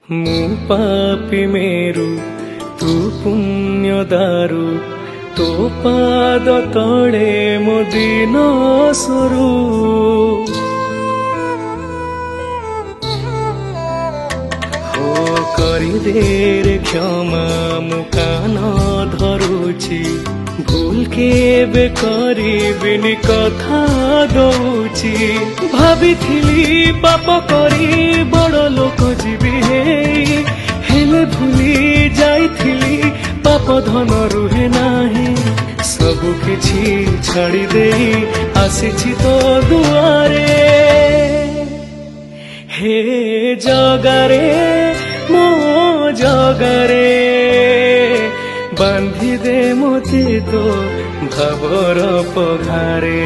ମୁଁ ପାପୀ ମେରୁ ତୁ ପୁଣ୍ୟ ଦାରୁ ତୋ ପାଦ ତଳେ ମୋ ଦିନ ସରୁ ହୋ କରିଦେ ରେ କ୍ଷମା ମୁଁ କାନ ଧରୁଛି ভুল কেবে করিবিনি কথা দৌছি ভাবিথিলি পাপ করি বড় লোক ଯିବି হেলে ভুলি যাইথিলি পাপ ধন রুহে নাহি সবু কিছু ছাড়ি দেই আসিছি তো দুয়ারে হে জগারে মো জগারে বান্ধি দে মতে তো ভাবর পঘারে।